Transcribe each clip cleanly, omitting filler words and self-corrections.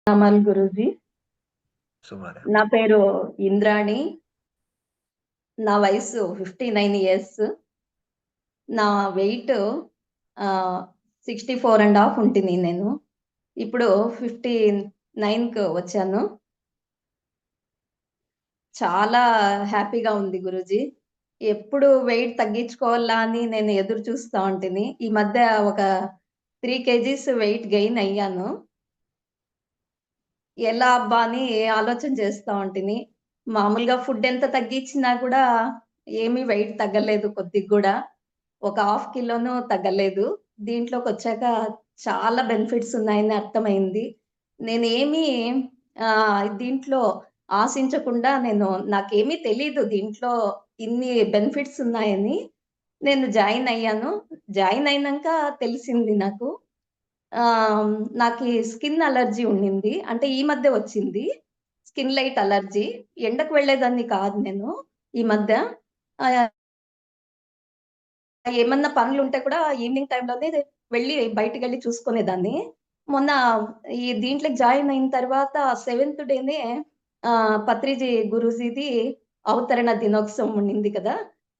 నమల్ గురూజీ. శుభోదయం. నా పేరు ఇంద్రాణి. నా వయసు 59 ఇయర్స్. నా వెయిట్ 64.5 ఉంటుంది నేను. ఇప్పుడు 59కి వచ్చాను. చాలా హ్యాపీగా ఉంది గురూజీ. ఎప్పుడు వెయిట్ తగ్గించుకోవాలా అని నేను ఎదురు చూస్తా ఉంటిని. ఈ మధ్య ఒక 3 కేజీస్ వెయిట్ గెయిన్ అయ్యాను. ఎలా అబ్బా అని ఆలోచన చేస్తా ఉంటిని. మామూలుగా ఫుడ్ ఎంత తగ్గించినా కూడా ఏమీ వెయిట్ తగ్గలేదు కొద్దిగా గూడా. ఒక హాఫ్ కిలోను తగ్గలేదు. దీంట్లోకొచ్చాక చాలా బెనిఫిట్స్ ఉన్నాయని అర్థమైంది. నేనేమి దీంట్లో ఆశించకుండా నాకేమీ తెలీదు దీంట్లో ఇన్ని బెనిఫిట్స్ ఉన్నాయని. నేను జాయిన్ అయ్యాను. జాయిన్ అయినంక తెలిసింది నాకు. నాకీ స్కిన్ అలర్జీ ఉండింది. అంటే ఈ మధ్య వచ్చింది. Skin light allergy. ఎండకు వెళ్ళేదాన్ని కాదు నేను ఈ మధ్య. ఆహ్, ఏమన్నా పనులుంటే కూడా ఈవినింగ్ టైమ్‌లోనే వెళ్ళి బయటికెళ్ళి చూసుకునేదాన్ని. మొన్న ఈ దీంట్లోకి జాయిన్ అయిన తర్వాత సెవెంత్ డేనే పత్రిజీ గురూజీది అవతరణ దినోత్సవం ఉండింది కదా!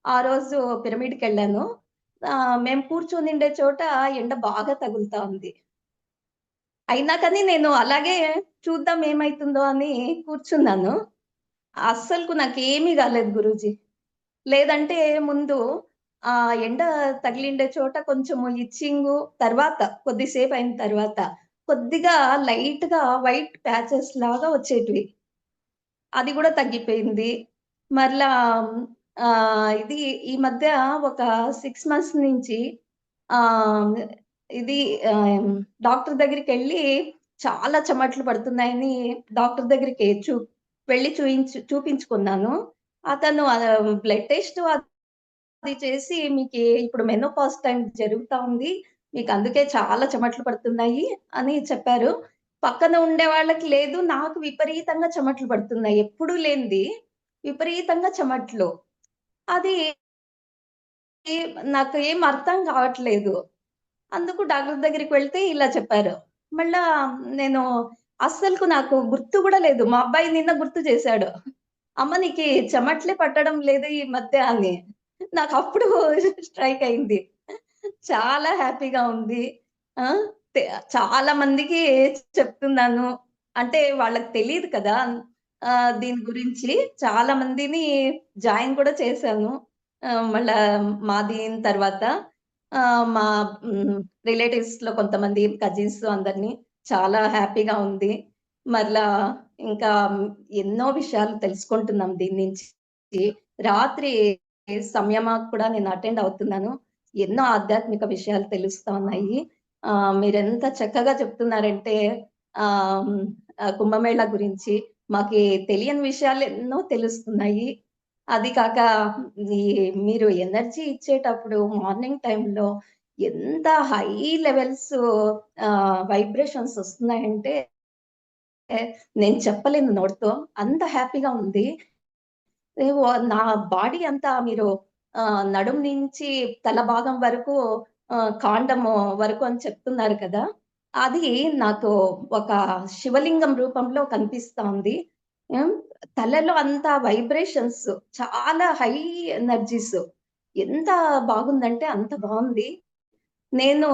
ఆ రోజు పిరమిడ్‌కెళ్ళాను. మేము కూర్చొనుండే చోట ఎండ బాగా తగులుతా ఉంది. అయినా కానీ నేను అలాగే చూద్దాం ఏమైతుందో అని కూర్చున్నాను. అస్సలకు నాకేమీ గాలేదు గురూజీ. లేదంటే ముందు ఎండ తగిలిండే చోట కొంచెము ఇచ్చింగు, తర్వాత కొద్దిసేపయిన తర్వాత కొద్దిగా లైట్‌గా వైట్ ప్యాచెస్ లాగా వచ్చేటివి. అది గూడా తగ్గిపోయింది. మరలా ఇది ఈ మధ్య ఒక 6 మంత్స్ నుంచి ఆహ్, ఇది ఆహ్, డాక్టర్ దగ్గరికెళ్ళి చాలా చెమటలు పడుతున్నాయని డాక్టర్ దగ్గరికి వెళ్లి చూపించుకున్నాను. అతను బ్లడ్ టెస్ట్ అది చేసి మీకి ఇప్పుడు మెనోపాజ్ టైమ్ జరుగుతా ఉంది. మీకందుకే చాలా చెమటలు పడుతున్నాయి అని చెప్పారు. పక్కన ఉండే వాళ్ళకి లేదు. నాకు విపరీతంగా చెమటలు పడుతున్నాయి. ఎప్పుడూ లేనిది విపరీతంగా చెమట్లు. అది నాకు ఏం అర్థం కావట్లేదు. అందుకు డాక్టర్ దగ్గరికి వెళ్తే ఇలా చెప్పారు. మళ్ళా నేను నాకు గుర్తు గూడా లేదు. మా అబ్బాయి నిన్న గుర్తు చేశాడు. అమ్మ నీకీ చెమట్లే పట్టడం లేదు ఈ మధ్య అని. నాకప్పుడు స్ట్రైక్ అయింది. చాలా హ్యాపీగా ఉంది. ఆ! తె చాలా మందికి చెప్తున్నాను. అంటే వాళ్ళకి తెలీదు కదా! దీని గురించి. చాలా మందిని జాయిన్ కూడా చేశాను. మళ్ళా మాదయిన తర్వాత మా హ్మ్. రిలేటివ్స్‌లో కొంతమంది కజిన్స్ అందరిని చాలా హ్యాపీగా ఉంది. మరలా ఇంకా ఎన్నో విషయాలు తెలుసుకుంటున్నాం దీని నుంచి. రాత్రి సంయమాకు కూడా నేను అటెండ్ అవుతున్నాను. ఎన్నో ఆధ్యాత్మిక విషయాలు తెలుస్తా ఉన్నాయి. మీరెంత చక్కగా చెప్తున్నారంటే ఆహ్, హ్మ్. కుంభమేళా గురించి మాకి తెలియని విషయాలు ఎన్నో తెలుస్తున్నాయి. అది కాక ఈ మీరు ఎనర్జీ ఇచ్చేటప్పుడు మార్నింగ్ టైమ్‌లో ఎంత హై లెవెల్స్ వైబ్రేషన్స్ ఒస్తున్నాయంటే నేను చెప్పలేను నోటితో. అంత హ్యాపీగా ఉంది. నా బాడీ అంతా మీరు నడుము నుంచి తల భాగం వరకు కాండము వరకు అని చెప్తున్నారు కదా! అది నాకు ఒక శివలింగం రూపంలో కనిపిస్తా ఉంది. హ్మ్. తలలో అంతా వైబ్రేషన్స్ చాలా హై ఎనర్జీస్. ఎంత బాగుందంటే అంత బావుంది. నేను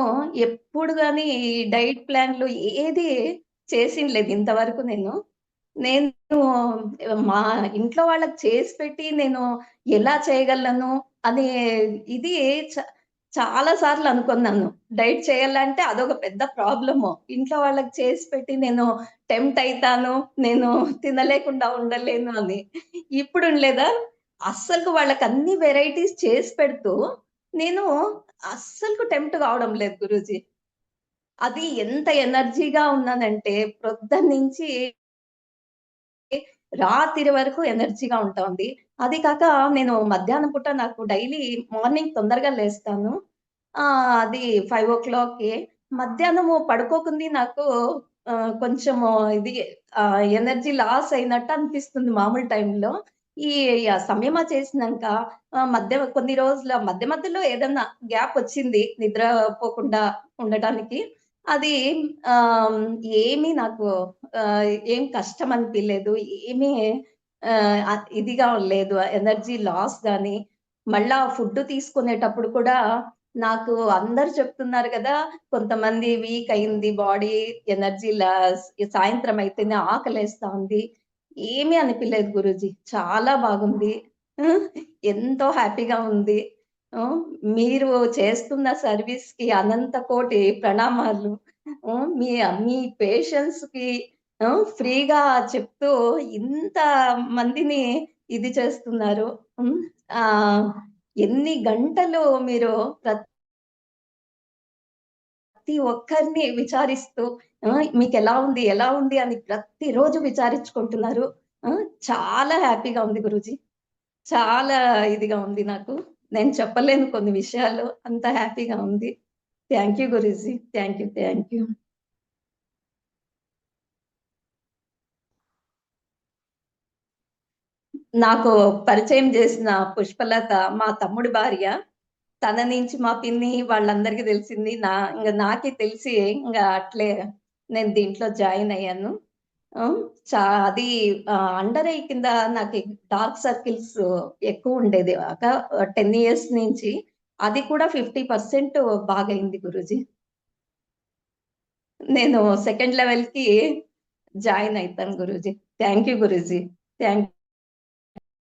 ఎప్పుడు గాని ఈ డైట్ ప్లాన్‌లు ఏది చేసిండ్లేదు ఇంతవరకు నేను. నేను మా ఇంట్లో వాళ్ళకి చేసి పెట్టి నేను ఎలా చేయగలను అనే ఇది చ చాలా సార్లు అనుకున్నాను. డైట్ చేయాలంటే అదొక పెద్ద ప్రాబ్లము. ఇంట్లో వాళ్ళకి చేసి పెట్టి నేను టెంప్ట్ అయితాను. నేను తినలేకుండా ఉండలేను అని. ఇప్పుడు లేదా అస్సలకు వాళ్ళకి అన్ని వెరైటీస్ చేసి పెడుతూ నేను అస్సలకు టెంప్ట్ కావడం లేదు గురూజీ. అది ఎంత ఎనర్జీగా ఉన్నానంటే ప్రొద్దున్నుంచి రాత్రి వరకు ఎనర్జీగా ఉంటాంది. అది కాక నేను మధ్యాహ్నం పూట నాకు డైలీ మార్నింగ్ తొందరగా లేస్తాను. అది 5:00కి మధ్యాహ్నము పడుకోకుంది నాకు కొంచెము ఇది ఎనర్జీ లాస్ అయినట్టు అనిపిస్తుంది మామూలు టైంలో. ఈ సంయమ చేసినంక కొన్ని రోజుల మధ్య మధ్యలో ఏదన్నా గ్యాప్ వచ్చింది నిద్ర పోకుండా ఉండటానికి. అది ఆహ్, ఏమీ నాకు ఏం కష్టం అనిపియలేదు. ఏమీ ఇదిగా లేదు. ఎనర్జీ లాస్ గాని, మళ్ళా ఫుడ్ తీసుకునేటప్పుడు కూడా నాకు అందరూ చెప్తున్నారు గదా! కొంతమంది వీక్ అయింది బాడీ, ఎనర్జీ లాస్ సాయంత్రం అయితేనే ఆకలేస్తా ఉంది. ఏమీ అనిపియలేదు గురూజీ. చాలా బాగుంది. హ్మ్. ఎంతో హ్యాపీగా ఉంది. హ్మ్. మీరు చేస్తున్న సర్వీస్‌కి అనంత కోటి ప్రణామాలు. మీ మీ పేషెంట్స్‌కి ఫ్రీగా చెప్తూ ఇంత మందిని ఇది చేస్తున్నారు. హ్మ్. ఆహ్, ఎన్ని గంటలు మీరు ప్రతి ఒక్కరిని విచారిస్తూ మీకెలా ఉంది? ఎలా ఉంది? అని ప్రతిరోజు విచారించుకుంటున్నారు. ఆ! చాలా హ్యాపీగా ఉంది గురూజీ. చాలా ఇదిగా ఉంది నాకు. నేను చెప్పలేను కొన్ని విషయాలు. అంత హ్యాపీగా ఉంది. థాంక్ యూ గురూజీ. Thank you. Thank you. నాకు పరిచయం చేసిన పుష్పలత మా తమ్ముడి భార్య. తన నుంచి మా పిన్ని వాళ్ళందరికీ తెలిసింది. నాకే తెలిసి ఇంగ అట్లే నేను దీంట్లో జాయిన్ అయ్యాను. హ్మ్. అది అండర్ ఐ కింద నాకు డార్క్ సర్కిల్స్ ఎక్కువుండేది. 10 ఇయర్స్ నుంచి. అది కూడా 50% బాగయింది గురూజీ. నేను సెకండ్ లెవెల్‌కి జాయిన్ అయితాను గురూజీ. థాంక్ యూ గురూజీ. థాంక్